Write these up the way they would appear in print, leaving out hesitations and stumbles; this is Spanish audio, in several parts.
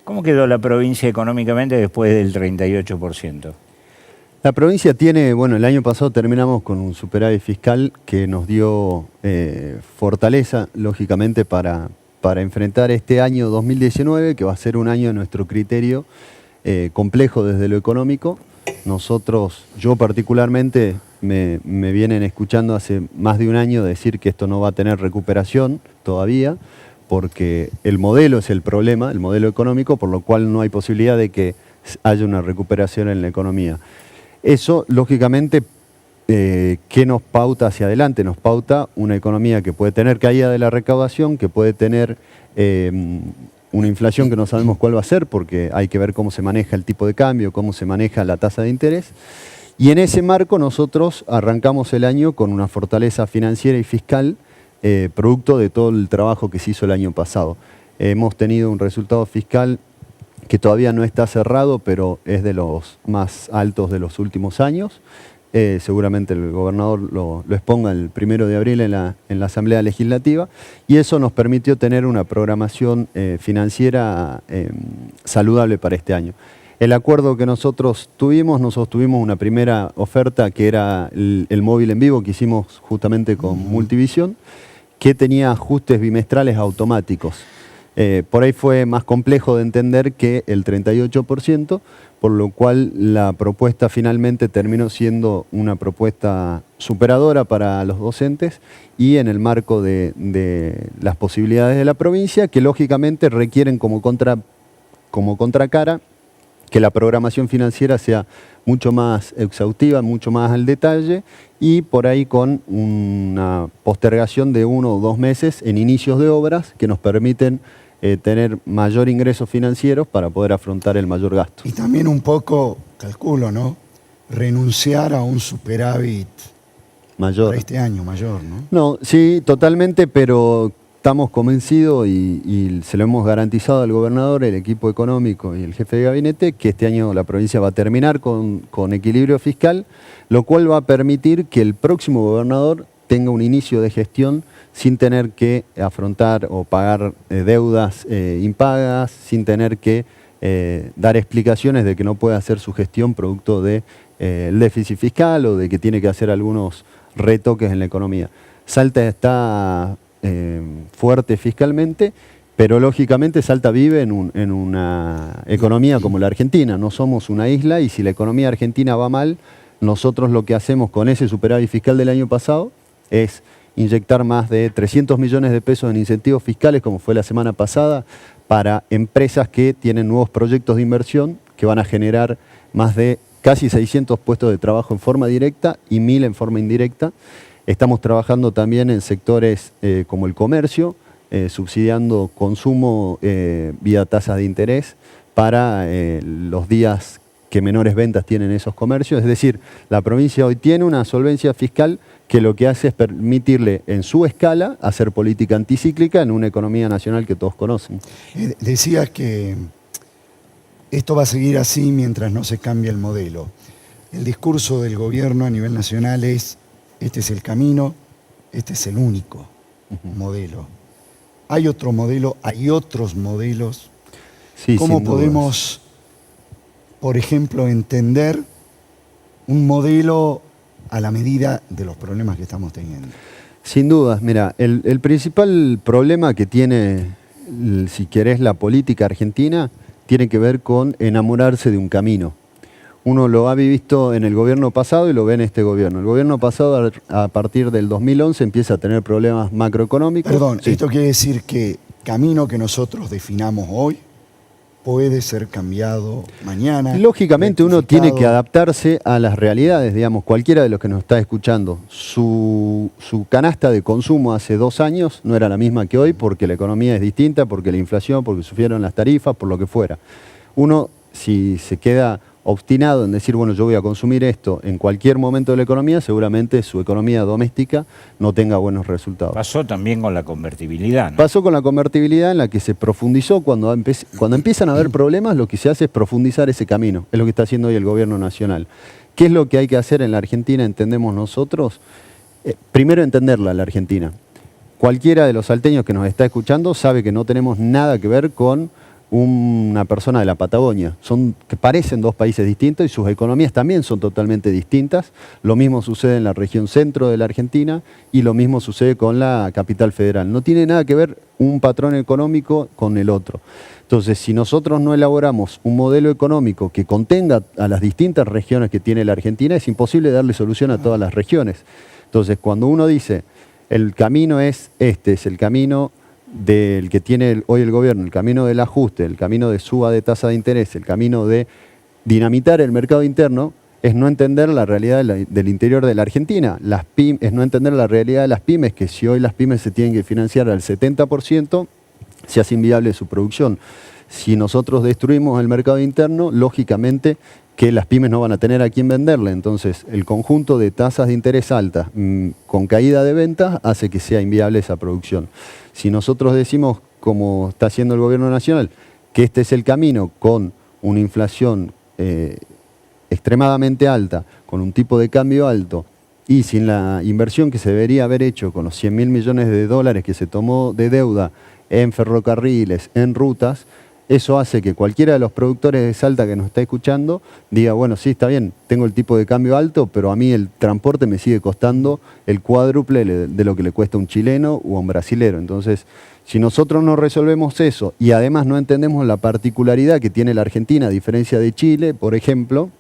¿Cómo quedó la provincia económicamente después del 38%? La provincia tiene, bueno, el año pasado terminamos con un superávit fiscal que nos dio fortaleza, lógicamente, para enfrentar este año 2019, que va a ser un año, a nuestro criterio, complejo desde lo económico. Nosotros, yo particularmente, me vienen escuchando hace más de un año decir que esto no va a tener recuperación todavía, porque el modelo es el problema, el modelo económico, por lo cual no hay posibilidad de que haya una recuperación en la economía. Eso, lógicamente, ¿qué nos pauta hacia adelante? Nos pauta una economía que puede tener caída de la recaudación, que puede tener una inflación que no sabemos cuál va a ser, porque hay que ver cómo se maneja el tipo de cambio, cómo se maneja la tasa de interés. Y en ese marco nosotros arrancamos el año con una fortaleza financiera y fiscal, producto de todo el trabajo que se hizo el año pasado. Hemos tenido un resultado fiscal que todavía no está cerrado, pero es de los más altos de los últimos años. Seguramente el gobernador lo exponga el 1 de abril en la Asamblea Legislativa, y eso nos permitió tener una programación financiera saludable para este año. El acuerdo que nosotros tuvimos una primera oferta que era el móvil en vivo que hicimos justamente con Multivisión, que tenía ajustes bimestrales automáticos. Por ahí fue más complejo de entender que el 38%, por lo cual la propuesta finalmente terminó siendo una propuesta superadora para los docentes y en el marco de las posibilidades de la provincia, que lógicamente requieren como contracara que la programación financiera sea mucho más exhaustiva, mucho más al detalle, y por ahí con una postergación de 1 o 2 meses en inicios de obras que nos permiten tener mayor ingresos financieros para poder afrontar el mayor gasto. Y también un poco, calculo, ¿no?, renunciar a un superávit mayor para este año, mayor, ¿no? No, sí, totalmente, pero estamos convencidos y se lo hemos garantizado al gobernador, el equipo económico y el jefe de gabinete, que este año la provincia va a terminar con equilibrio fiscal, lo cual va a permitir que el próximo gobernador tenga un inicio de gestión sin tener que afrontar o pagar deudas impagas, sin tener que dar explicaciones de que no puede hacer su gestión producto del déficit fiscal o de que tiene que hacer algunos retoques en la economía. Salta está fuerte fiscalmente, pero lógicamente Salta vive en una economía como la Argentina. No somos una isla, y si la economía argentina va mal, nosotros lo que hacemos con ese superávit fiscal del año pasado es inyectar más de 300 millones de pesos en incentivos fiscales, como fue la semana pasada, para empresas que tienen nuevos proyectos de inversión que van a generar más de casi 600 puestos de trabajo en forma directa y 1000 en forma indirecta. Estamos trabajando también en sectores como el comercio, subsidiando consumo vía tasas de interés para los días que menores ventas tienen esos comercios. Es decir, la provincia hoy tiene una solvencia fiscal que lo que hace es permitirle en su escala hacer política anticíclica en una economía nacional que todos conocen. Decías que esto va a seguir así mientras no se cambie el modelo. El discurso del gobierno a nivel nacional es: este es el camino, este es el único modelo. ¿Hay otro modelo? ¿Hay otros modelos? Sí, ¿Cómo sin dudas. podemos, por ejemplo, entender un modelo a la medida de los problemas que estamos teniendo? Sin dudas, mira, el principal problema que tiene, si querés, la política argentina, tiene que ver con enamorarse de un camino. Uno lo ha visto en el gobierno pasado y lo ve en este gobierno. El gobierno pasado, a partir del 2011, empieza a tener problemas macroeconómicos. Perdón, Sí. esto quiere decir que camino que nosotros definamos hoy puede ser cambiado mañana. Lógicamente uno rectificado. tiene que adaptarse a las realidades, digamos, cualquiera de los que nos está escuchando. Su canasta de consumo hace 2 años no era la misma que hoy, porque la economía es distinta, porque la inflación, porque sufrieron las tarifas, por lo que fuera. Uno, si se queda obstinado en decir, bueno, yo voy a consumir esto en cualquier momento de la economía, seguramente su economía doméstica no tenga buenos resultados. Pasó también con la convertibilidad, ¿no? Pasó con la convertibilidad, en la que se profundizó. Cuando empiezan a haber problemas, lo que se hace es profundizar ese camino. Es lo que está haciendo hoy el gobierno nacional. ¿Qué es lo que hay que hacer en la Argentina, entendemos nosotros? Primero, entenderla, la Argentina. Cualquiera de los salteños que nos está escuchando sabe que no tenemos nada que ver con una persona de la Patagonia. Que parecen dos países distintos y sus economías también son totalmente distintas. Lo mismo sucede en la región centro de la Argentina y lo mismo sucede con la capital federal. No tiene nada que ver un patrón económico con el otro. Entonces, si nosotros no elaboramos un modelo económico que contenga a las distintas regiones que tiene la Argentina, es imposible darle solución a todas las regiones. Entonces, cuando uno dice, el camino es el camino del que tiene hoy el gobierno, el camino del ajuste, el camino de suba de tasa de interés, el camino de dinamitar el mercado interno, es no entender la realidad del interior de la Argentina. Es no entender la realidad de las pymes, que si hoy las pymes se tienen que financiar al 70%, se hace inviable su producción. Si nosotros destruimos el mercado interno, lógicamente que las pymes no van a tener a quién venderle. Entonces, el conjunto de tasas de interés altas con caída de ventas hace que sea inviable esa producción. Si nosotros decimos, como está haciendo el gobierno nacional, que este es el camino con una inflación extremadamente alta, con un tipo de cambio alto, y sin la inversión que se debería haber hecho con los 100.000 millones de dólares que se tomó de deuda en ferrocarriles, en rutas, eso hace que cualquiera de los productores de Salta que nos está escuchando diga, bueno, sí, está bien, tengo el tipo de cambio alto, pero a mí el transporte me sigue costando el cuádruple de lo que le cuesta a un chileno o a un brasilero. Entonces, si nosotros no resolvemos eso y además no entendemos la particularidad que tiene la Argentina, a diferencia de Chile, por ejemplo,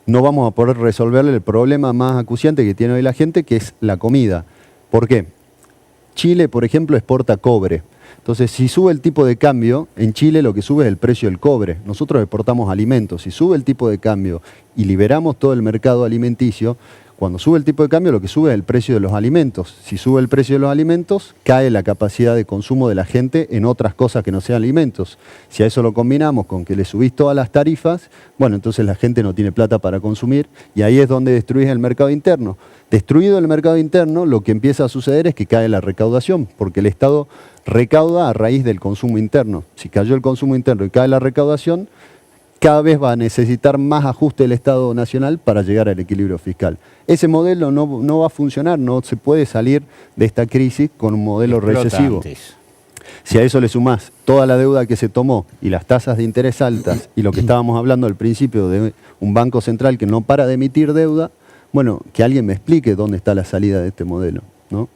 no vamos a poder resolverle el problema más acuciante que tiene hoy la gente, que es la comida. ¿Por qué? Chile, por ejemplo, exporta cobre. Entonces, si sube el tipo de cambio, en Chile lo que sube es el precio del cobre. Nosotros exportamos alimentos. Si sube el tipo de cambio y liberamos todo el mercado alimenticio, cuando sube el tipo de cambio lo que sube es el precio de los alimentos. Si sube el precio de los alimentos, cae la capacidad de consumo de la gente en otras cosas que no sean alimentos. Si a eso lo combinamos con que le subís todas las tarifas, bueno, entonces la gente no tiene plata para consumir y ahí es donde destruís el mercado interno. Destruido el mercado interno, lo que empieza a suceder es que cae la recaudación, porque el Estado recauda a raíz del consumo interno. Si cayó el consumo interno y cae la recaudación, cada vez va a necesitar más ajuste del Estado Nacional para llegar al equilibrio fiscal. Ese modelo no va a funcionar, no se puede salir de esta crisis con un modelo recesivo. Si a eso le sumás toda la deuda que se tomó y las tasas de interés altas y lo que estábamos hablando al principio de un banco central que no para de emitir deuda, bueno, que alguien me explique dónde está la salida de este modelo, ¿no?